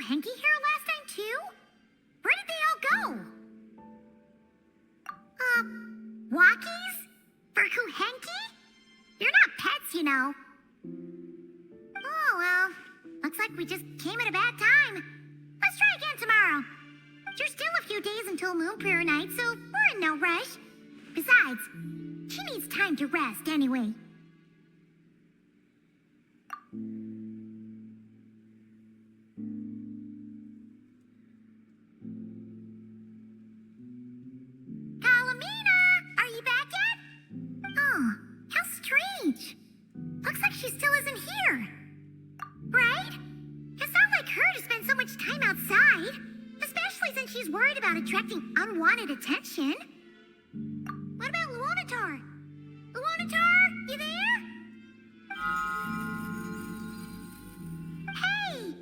Hanky here last time too? Where did they all go? Walkies? For Kuhenki? You're not pets, you know. Oh, well. Looks like we just came at a bad time. Let's try again tomorrow. There's still a few days until Moon Prayer Night, so we're in no rush. Besides, she needs time to rest anyway. Looks like she still isn't here. Right? It's not like her to spend so much time outside, especially since she's worried about attracting unwanted attention. What about Luonatar? Luonatar, you there? Hey!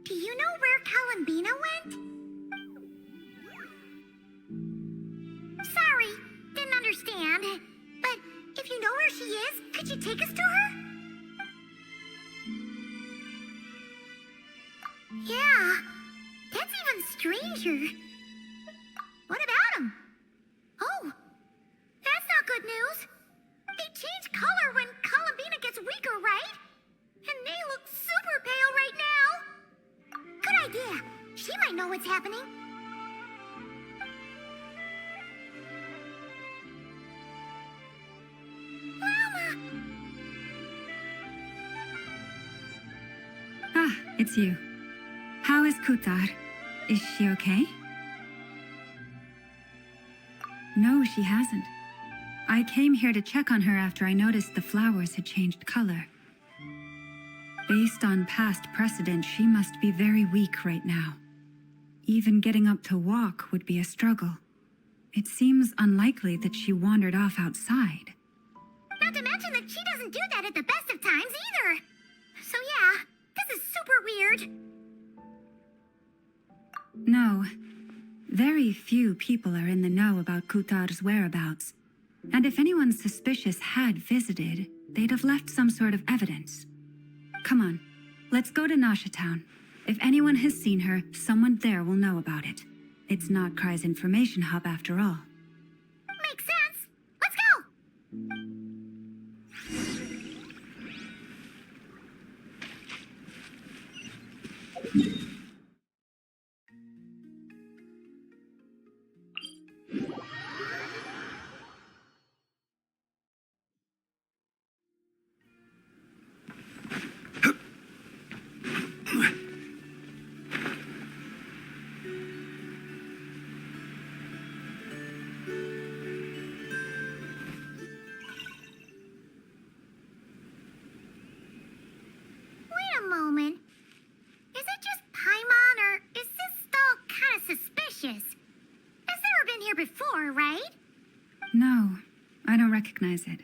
Do you know where Columbina went? Sorry, didn't understand. But if you know where she is, could you take us to her? Yeah, that's even stranger. What about him? Oh, that's not good news. They change color when Columbina gets weaker, right? And they look super pale right now. Good idea. She might know what's happening. Mama! Ah, it's you. How is Kutar? Is she okay? No, she hasn't. I came here to check on her after I noticed the flowers had changed color. Based on past precedent, she must be very weak right now. Even getting up to walk would be a struggle. It seems unlikely that she wandered off outside. Not to mention that she doesn't do that at the best of times either. So yeah, this is super weird. No. Very few people are in the know about Kutar's whereabouts. And if anyone suspicious had visited, they'd have left some sort of evidence. Come on, let's go to Nasha Town. If anyone has seen her, someone there will know about it. It's not Cry's information hub after all. Makes sense. Let's go! Before, right? No, I don't recognize it.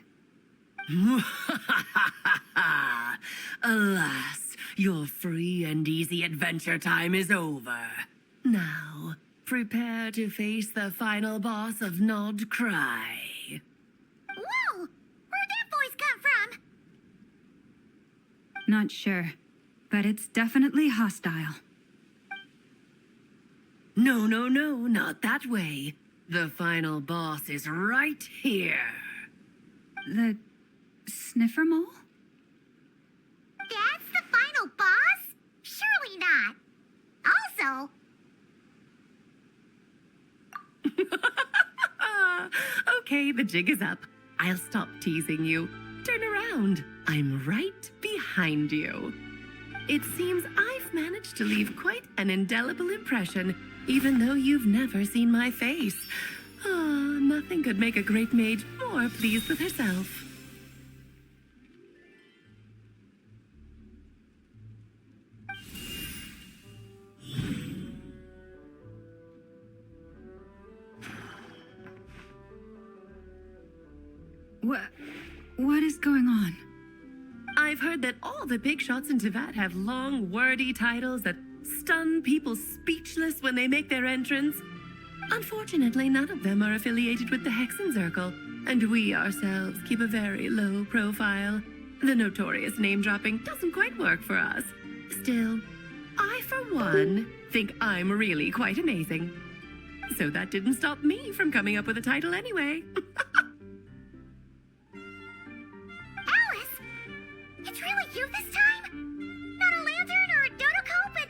Alas, your free and easy adventure time is over. Now, prepare to face the final boss of Nod Cry. Whoa! Where'd that voice come from? Not sure, but it's definitely hostile. No, not that way. The final boss is right here. The sniffer mole? That's the final boss? Surely not. Also... Okay, the jig is up. I'll stop teasing you. Turn around. I'm right behind you. It seems I've managed to leave quite an indelible impression even though you've never seen my face. Ah, nothing could make a great maid more pleased with herself. What is going on? I've heard that all the big shots in Tevat have long, wordy titles that stun people speechless when they make their entrance. Unfortunately, none of them are affiliated with the Hexen Circle, and we ourselves keep a very low profile. The notorious name-dropping doesn't quite work for us. Still, I, for one, think I'm really quite amazing. So that didn't stop me from coming up with a title anyway. Alice! It's really you this time? Not a lantern or a dodo but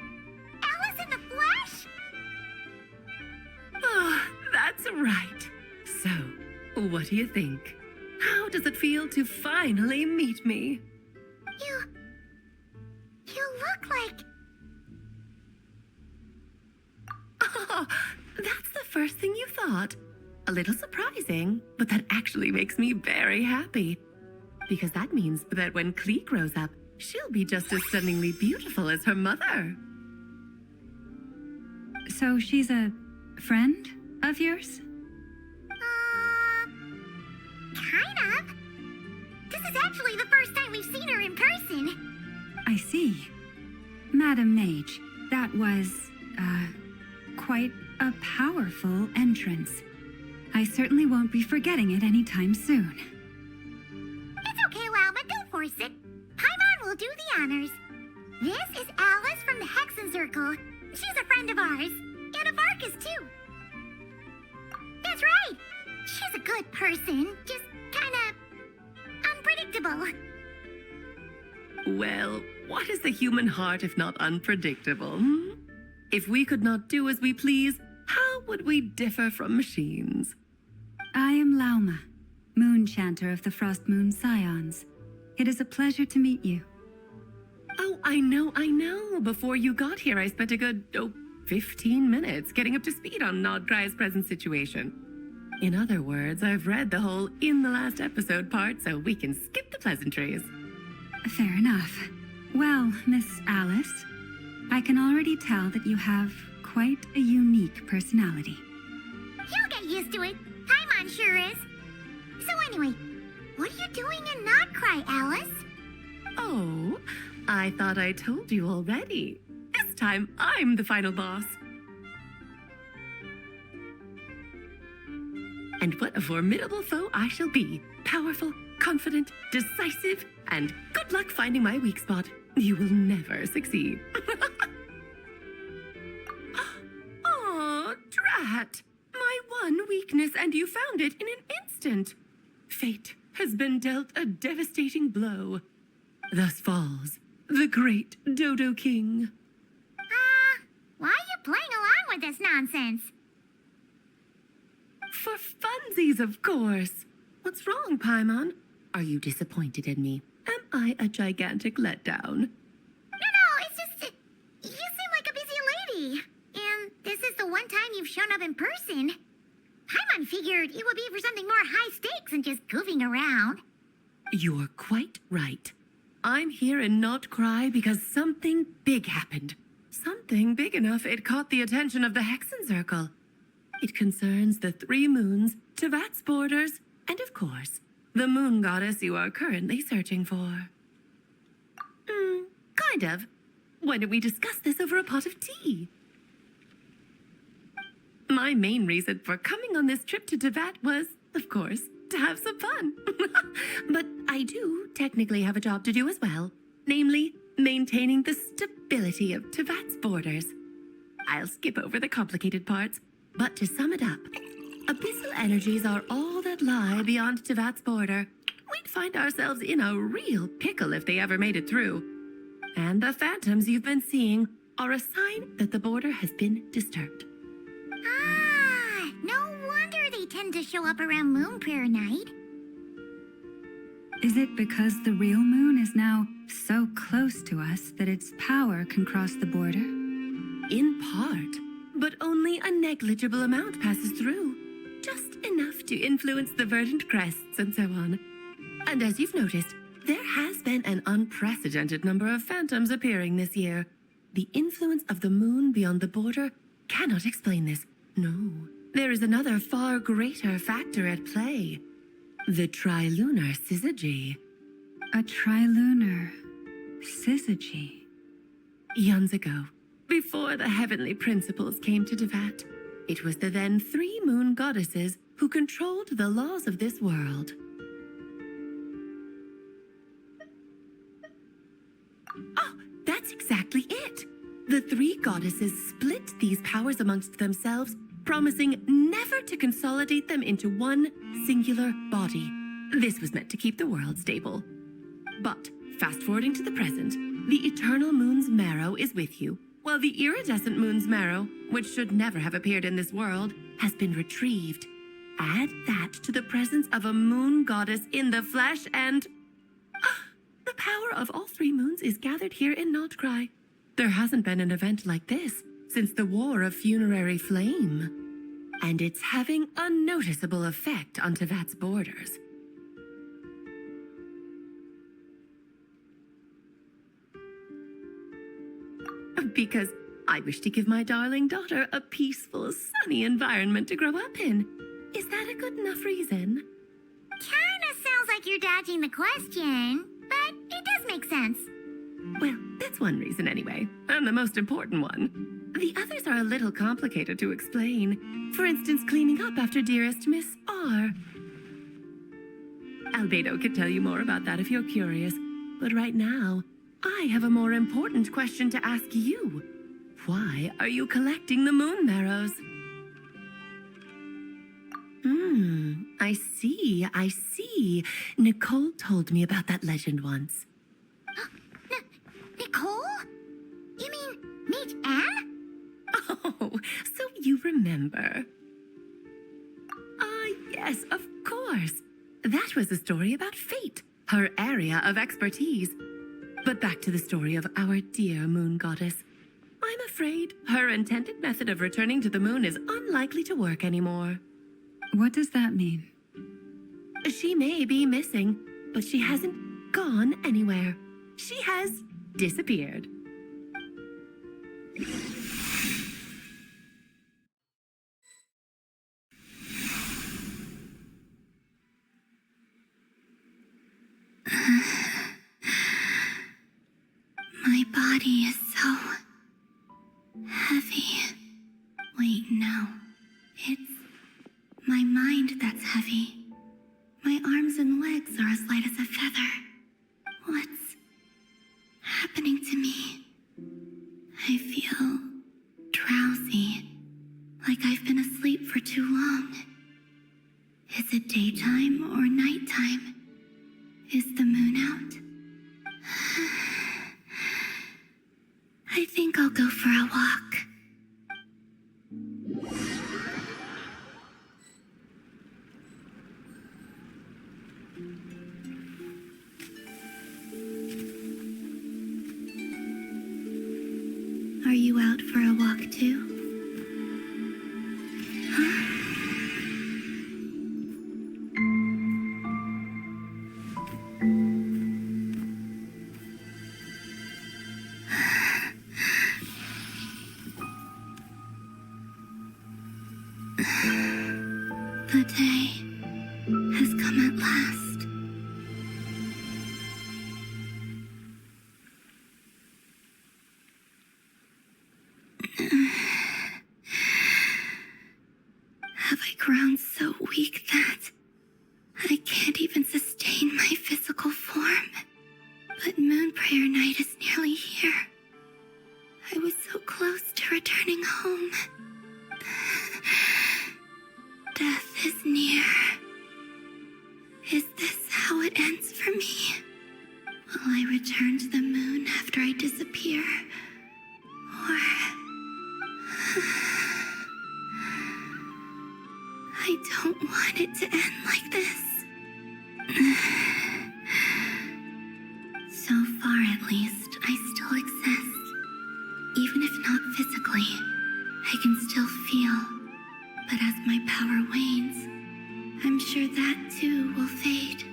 Alice in the flesh? Oh, that's right. So, what do you think? How does it feel to finally meet me? You look like... Oh, that's the first thing you thought. A little surprising, but that actually makes me very happy. Because that means that when Klee grows up, she'll be just as stunningly beautiful as her mother. So she's a friend of yours? Kind of. This is actually the first time we've seen her in person. I see. Madam Mage, that was, quite a powerful entrance. I certainly won't be forgetting it anytime soon. It's okay, Lalma, don't force it. Paimon will do the honors. This is Alice from the Hexen Circle. She's a friend of ours. And of Arcus, too. That's right. She's a good person, just kinda unpredictable. Well, what is the human heart if not unpredictable? Hmm? If we could not do as we please, how would we differ from machines? I am Lauma, Moon Chanter of the Frost Moon Scions. It is a pleasure to meet you. Oh, I know. Before you got here, I spent a good, 15 minutes getting up to speed on Nodcry's present situation. In other words, I've read the whole in the last episode part, so we can skip the pleasantries. Fair enough. Well, Miss Alice, I can already tell that you have quite a unique personality. You'll get used to it. Paimon sure is. So anyway, what are you doing in Nodcry, Alice? Oh, I thought I told you already. This time, I'm the final boss. And what a formidable foe I shall be. Powerful, confident, decisive, and good luck finding my weak spot. You will never succeed. Aw, drat. My one weakness, and you found it in an instant. Fate has been dealt a devastating blow. Thus falls the great Dodo King. Why are you playing along with this nonsense? For funsies, of course. What's wrong, Paimon? Are you disappointed in me? Am I a gigantic letdown? No, it's just... you seem like a busy lady. And this is the one time you've shown up in person. Paimon figured it would be for something more high stakes than just goofing around. You're quite right. I'm here in Nodcry because something big happened. Something big enough it caught the attention of the Hexen Circle. It concerns the 3 moons, Tevat's borders, and of course, the moon goddess you are currently searching for. Kind of. Why don't we discuss this over a pot of tea? My main reason for coming on this trip to Tevat was, of course, to have some fun. But I do technically have a job to do as well. Namely, maintaining the stability of Tevat's borders. I'll skip over the complicated parts, but to sum it up, abyssal energies are all that lie beyond Tevat's border. We'd find ourselves in a real pickle if they ever made it through. And the phantoms you've been seeing are a sign that the border has been disturbed. No wonder they tend to show up around Moon Prayer Night. Is it because the real moon is now so close to us that its power can cross the border? In part, but only a negligible amount passes through. Just enough to influence the verdant crests and so on. And as you've noticed, there has been an unprecedented number of phantoms appearing this year. The influence of the moon beyond the border cannot explain this. No, there is another far greater factor at play. The trilunar syzygy. A trilunar syzygy. Eons ago, before the heavenly principles came to Devat, it was the then 3 moon goddesses who controlled the laws of this world. Oh, that's exactly it. The 3 goddesses split these powers amongst themselves, promising never to consolidate them into one singular body. This was meant to keep the world stable. But, fast-forwarding to the present, the eternal moon's marrow is with you, while the iridescent moon's marrow, which should never have appeared in this world, has been retrieved. Add that to the presence of a moon goddess in the flesh and... the power of all 3 moons is gathered here in Notcry. There hasn't been an event like this since the War of Funerary Flame. And it's having a noticeable effect on Tevat's borders. Because I wish to give my darling daughter a peaceful, sunny environment to grow up in. Is that a good enough reason? Kinda sounds like you're dodging the question, but it does make sense. Well, that's one reason anyway, and the most important one. The others are a little complicated to explain. For instance, cleaning up after dearest Miss R. Albedo could tell you more about that if you're curious, but right now, I have a more important question to ask you. Why are you collecting the moon marrows? I see. Nicole told me about that legend once. Nicole? You mean meet Anne? Oh, so you remember. Yes, of course. That was a story about fate, her area of expertise. But back to the story of our dear moon goddess. I'm afraid her intended method of returning to the moon is unlikely to work anymore. What does that mean? She may be missing, but she hasn't gone anywhere. She has disappeared. My body is so heavy. Wait, no. It's my mind that's heavy. My arms and legs are as light as a feather. What's happening to me? I feel drowsy, like I've been asleep for too long. Is it daytime or nighttime? Is the moon out? I think I'll go for a walk. Are you out for a walk too? The day has come at last. Have I grown so weak that I can't even sustain my physical form? But Moon Prayer Night is nearly here. I was so close to returning home. Death is near. Is this how it ends for me? Will I return to the moon after I disappear? Or... I don't want it to end like this. So far, at least, I still exist. Even if not physically, I can still my power wanes, I'm sure that too will fade.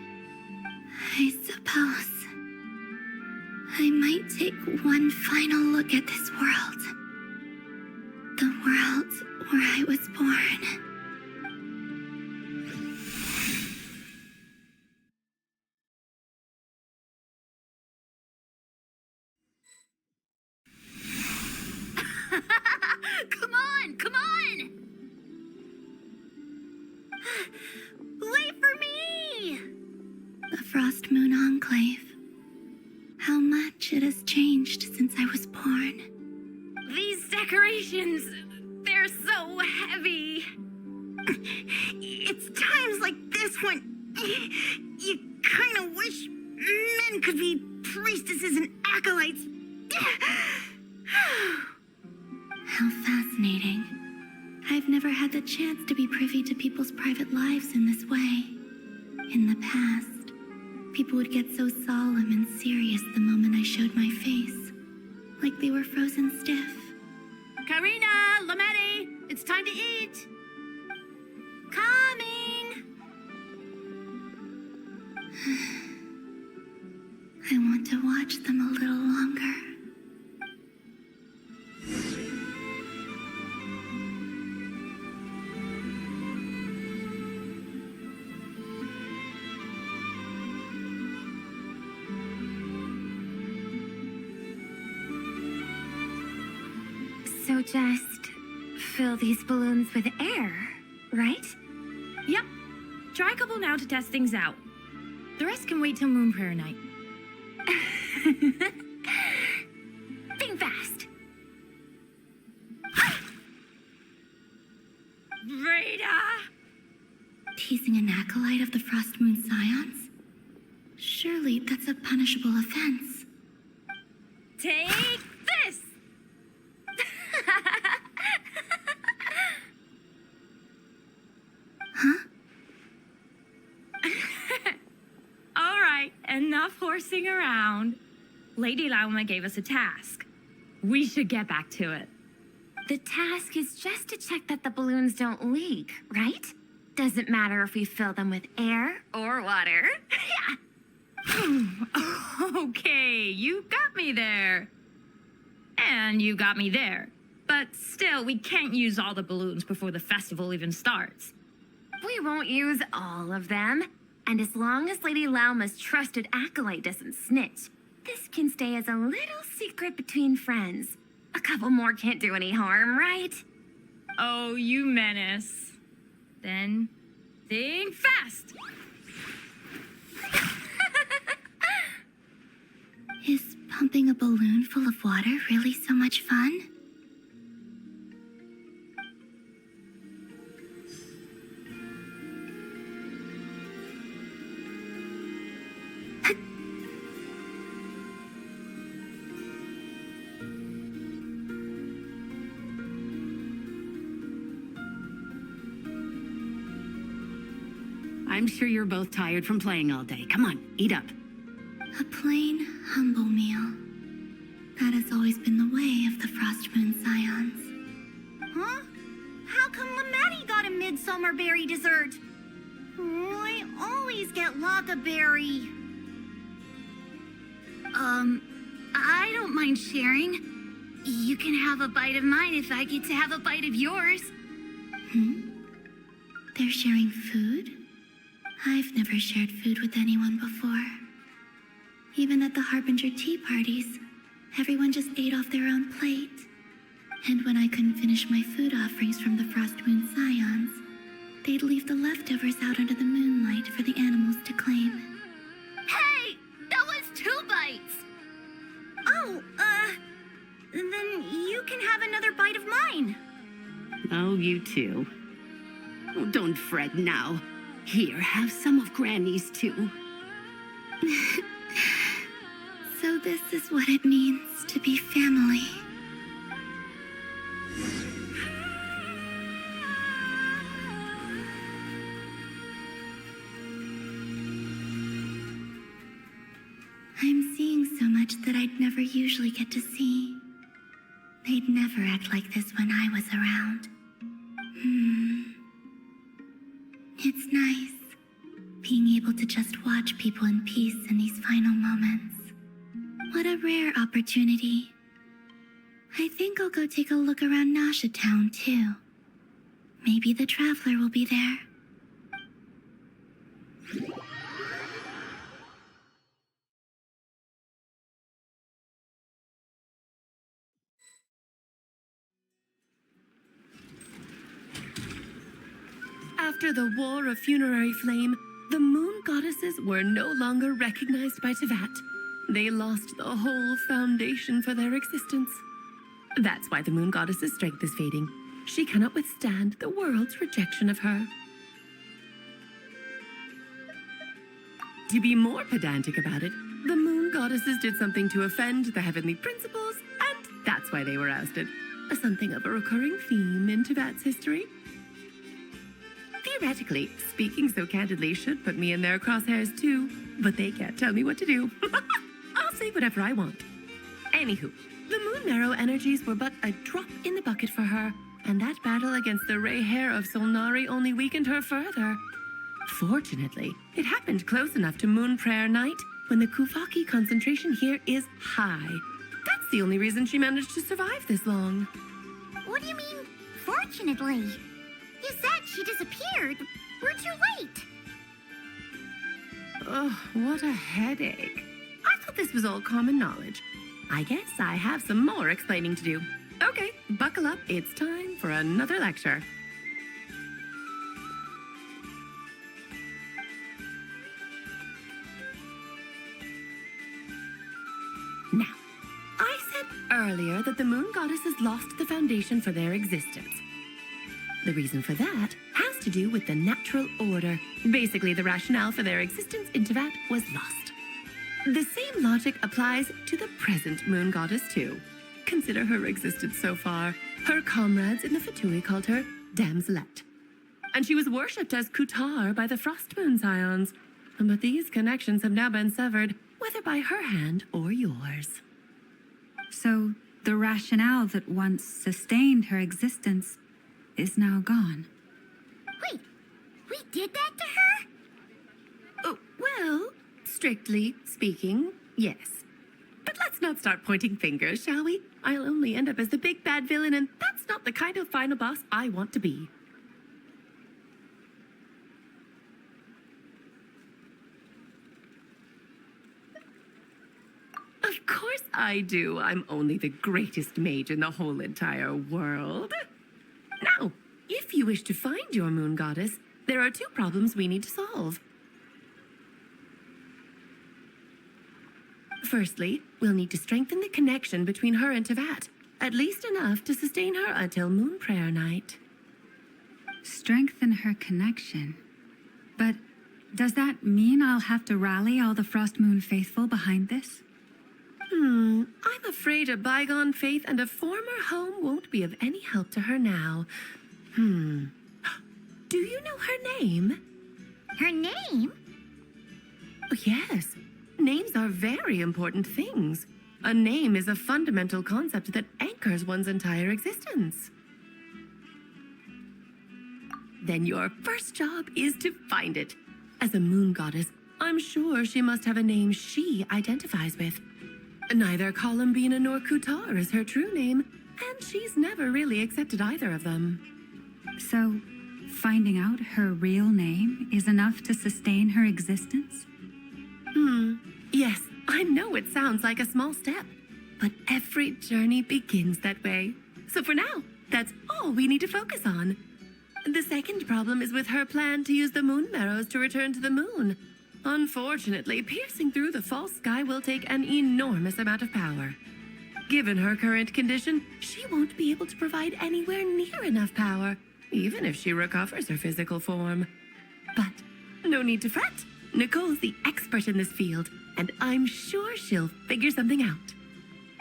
I suppose I might take one final look at this world. The world where I was born. Come on, come on! Wait for me! The Frost Moon Enclave. How much it has changed since I was born. These decorations, they're so heavy. It's times like this when you kind of wish men could be priestesses and acolytes. How fascinating. I've never had the chance to be privy to people's private lives in this way. In the past, people would get so solemn and serious the moment I showed my face, like they were frozen stiff. Karina, Lametti, it's time to eat. Coming! I want to watch them a little longer. So just fill these balloons with air, right? Yep. Try a couple now to test things out. The rest can wait till Moon Prayer night. Think fast. Rita! Teasing an acolyte of the Frost Moon Scions? Surely that's a punishable offense. Take this! Huh? All right, enough horsing around. Lady Lauma gave us a task. We should get back to it. The task is just to check that the balloons don't leak, right? Doesn't matter if we fill them with air or water. Okay, you got me there. And you got me there. But still, we can't use all the balloons before the festival even starts. We won't use all of them. And as long as Lady Lauma's trusted acolyte doesn't snitch, this can stay as a little secret between friends. A couple more can't do any harm, right? Oh, you menace. Then, think fast! Is pumping a balloon full of water really so much fun? I'm sure you're both tired from playing all day. Come on, eat up. A plain, humble meal. That has always been the way of the Frost Moon Scions. Huh? How come Lametti got a midsummer berry dessert? I always get Lagaberry. I don't mind sharing. You can have a bite of mine if I get to have a bite of yours. They're sharing food? I've never shared food with anyone before. Even at the Harbinger tea parties, everyone just ate off their own plate. And when I couldn't finish my food offerings from the Frost Moon Scions, they'd leave the leftovers out under the moonlight for the animals to claim. Hey! That was 2 bites! Oh, then you can have another bite of mine. Oh, you too. Oh, don't fret now. Here, have some of Granny's too. So this is what it means to be family. I'm seeing so much that I'd never usually get to see. They'd never act like this when I was around. It's nice being able to just watch people in peace in these final moments. What a rare opportunity. I think I'll go take a look around Nasha Town, too. Maybe the Traveler will be there. After the War of Funerary Flame, the moon goddesses were no longer recognized by Tevat. They lost the whole foundation for their existence. That's why the moon goddess's strength is fading. She cannot withstand the world's rejection of her. To be more pedantic about it, the moon goddesses did something to offend the heavenly principles, and that's why they were ousted. Something of a recurring theme in Tevat's history. Theoretically, speaking so candidly should put me in their crosshairs too, but they can't tell me what to do. I'll say whatever I want. Anywho, the Moon Marrow energies were but a drop in the bucket for her, and that battle against the Ray Hair of Solnari only weakened her further. Fortunately, it happened close enough to Moon Prayer Night when the Kuvaki concentration here is high. That's the only reason she managed to survive this long. What do you mean, fortunately? You said she disappeared. We're too late. Ugh, what a headache. I thought this was all common knowledge. I guess I have some more explaining to do. Okay, buckle up. It's time for another lecture. Now, I said earlier that the moon goddesses lost the foundation for their existence. The reason for that has to do with the natural order. Basically, the rationale for their existence in Tevat was lost. The same logic applies to the present moon goddess, too. Consider her existence so far. Her comrades in the Fatui called her Damselette. And she was worshipped as Kutar by the Frost Moon Scions. But these connections have now been severed, whether by her hand or yours. So, the rationale that once sustained her existence is now gone. Wait, we did that to her? Oh, well, strictly speaking, yes. But let's not start pointing fingers, shall we? I'll only end up as the big bad villain, and that's not the kind of final boss I want to be. Of course I do. I'm only the greatest mage in the whole entire world. Now, if you wish to find your moon goddess, there are two problems we need to solve. Firstly, we'll need to strengthen the connection between her and Tevat, at least enough to sustain her until Moon Prayer Night. Strengthen her connection. But does that mean I'll have to rally all the Frost Moon faithful behind this? I'm afraid a bygone faith and a former home won't be of any help to her now. Do you know her name? Her name? Oh, yes. Names are very important things. A name is a fundamental concept that anchors one's entire existence. Then your first job is to find it. As a moon goddess, I'm sure she must have a name she identifies with. Neither Columbina nor Kutar is her true name, and she's never really accepted either of them. So, finding out her real name is enough to sustain her existence? Yes, I know it sounds like a small step, but every journey begins that way. So for now, that's all we need to focus on. The second problem is with her plan to use the moon marrows to return to the moon. Unfortunately, piercing through the false sky will take an enormous amount of power. Given her current condition, she won't be able to provide anywhere near enough power, even if she recovers her physical form. But no need to fret. Nicole's the expert in this field, and I'm sure she'll figure something out.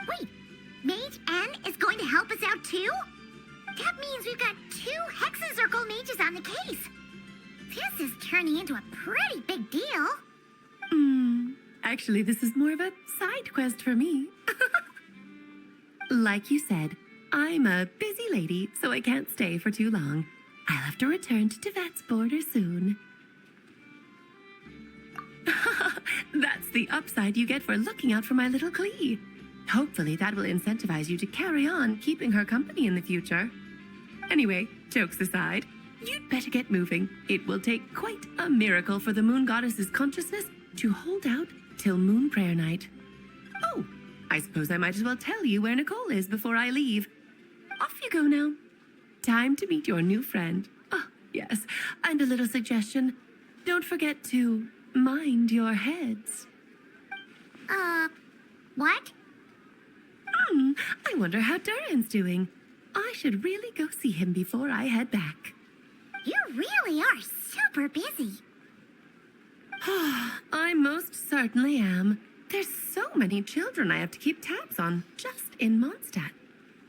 Wait, Mage N is going to help us out too? That means we've got 2 Hexacircle mages on the case. This is turning into a pretty big deal. Actually, this is more of a side quest for me. Like you said, I'm a busy lady, so I can't stay for too long. I'll have to return to Tibet's border soon. That's the upside you get for looking out for my little Klee. Hopefully that will incentivize you to carry on keeping her company in the future. Anyway, jokes aside, you'd better get moving. It will take quite a miracle for the moon goddess's consciousness to hold out till moon prayer night. Oh, I suppose I might as well tell you where Nicole is before I leave. Off you go now. Time to meet your new friend. Oh, yes, and a little suggestion. Don't forget to mind your heads. What? I wonder how Durin's doing. I should really go see him before I head back. You really are super busy. I most certainly am. There's so many children I have to keep tabs on, just in Mondstadt.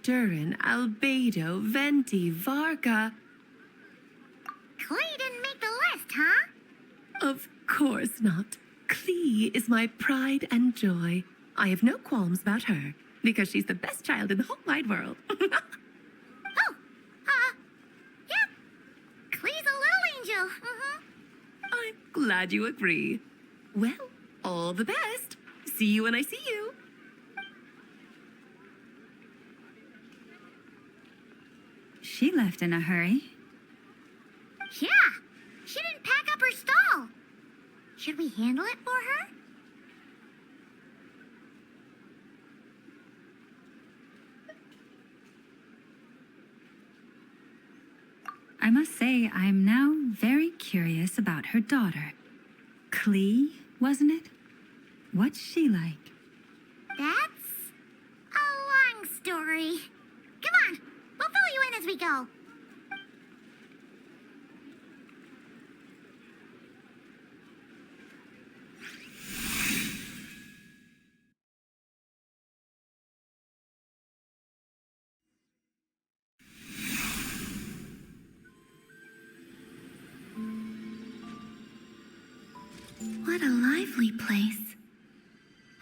Durin, Albedo, Venti, Varga. Klee didn't make the list, huh? Of course not. Klee is my pride and joy. I have no qualms about her, because she's the best child in the whole wide world. Yeah. Klee's a little angel. I'm glad you agree. Well, all the best. See you when I see you. She left in a hurry. Yeah. She didn't pack up her stall. Should we handle it for her? I must say, I'm now very curious about her daughter. Klee, wasn't it? What's she like? That's a long story. Come on, we'll fill you in as we go. What a lively place.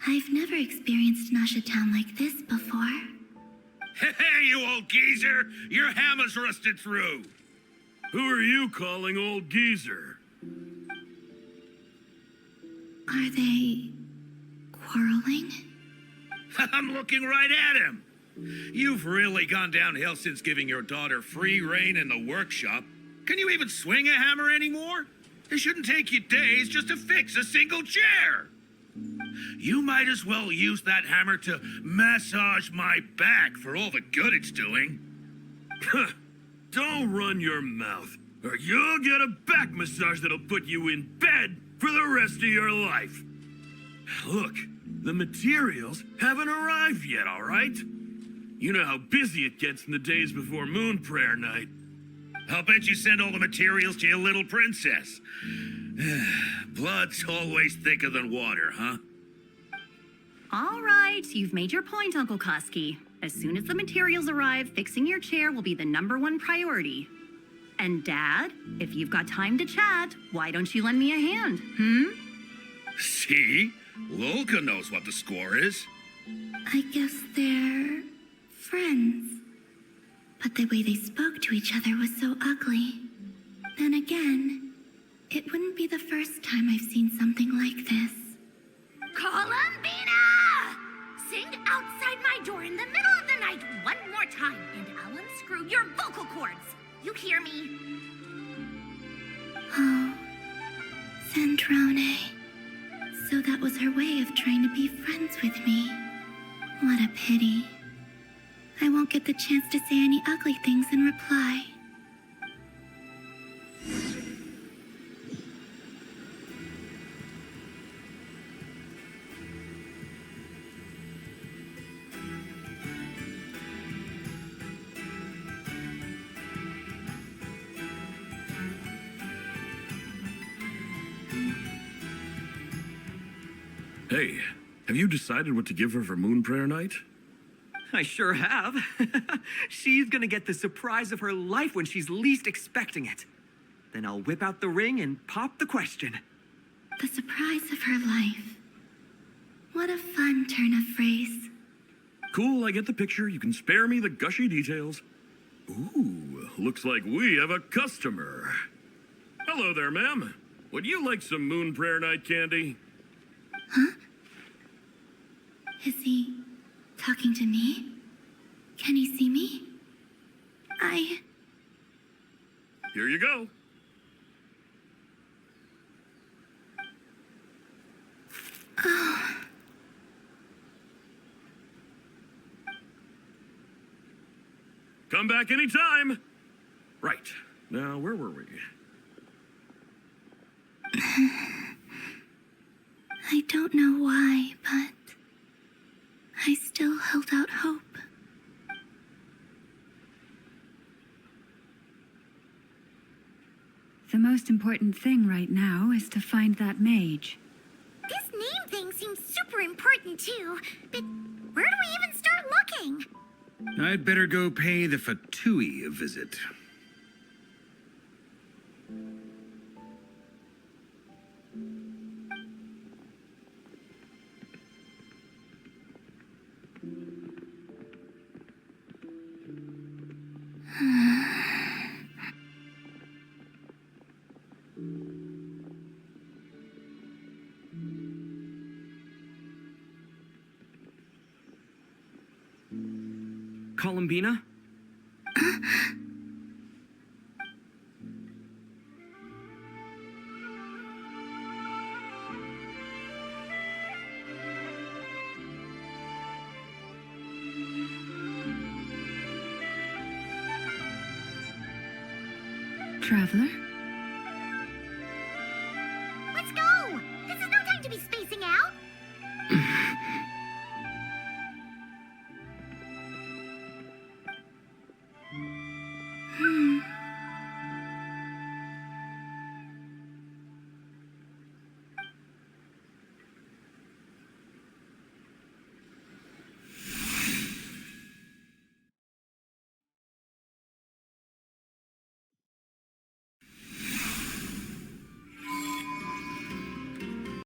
I've never experienced Nasha Town like this before. Hey, you old geezer! Your hammer's rusted through! Who are you calling old geezer? Are they quarreling? I'm looking right at him! You've really gone downhill since giving your daughter free rein in the workshop. Can you even swing a hammer anymore? It shouldn't take you days just to fix a single chair. You might as well use that hammer to massage my back for all the good it's doing. Don't run your mouth, or you'll get a back massage that'll put you in bed for the rest of your life. Look, the materials haven't arrived yet, all right? You know how busy it gets in the days before moon prayer night. I'll bet you send all the materials to your little princess. Blood's always thicker than water, huh? All right, you've made your point, Uncle Koski. As soon as the materials arrive, fixing your chair will be the #1 priority. And Dad, if you've got time to chat, why don't you lend me a hand, See? Lolka knows what the score is. I guess they're friends. But the way they spoke to each other was so ugly. Then again, it wouldn't be the first time I've seen something like this. Columbina! Sing outside my door in the middle of the night one more time, and I'll unscrew your vocal cords. You hear me? Oh, Zandrone. So that was her way of trying to be friends with me. What a pity. I won't get the chance to say any ugly things in reply. Hey, have you decided what to give her for moon prayer night? I sure have. She's gonna get the surprise of her life when she's least expecting it. Then I'll whip out the ring and pop the question. The surprise of her life. What a fun turn of phrase. Cool, I get the picture. You can spare me the gushy details. Ooh, looks like we have a customer. Hello there, ma'am. Would you like some Moon Prayer Night candy? Huh? Is he talking to me? Can he see me? Here you go. Oh. Come back anytime. Right. Now, where were we? I don't know why, but I still held out hope. The most important thing right now is to find that mage. This name thing seems super important too, but where do we even start looking? I'd better go pay the Fatui a visit. Columbina? Traveler?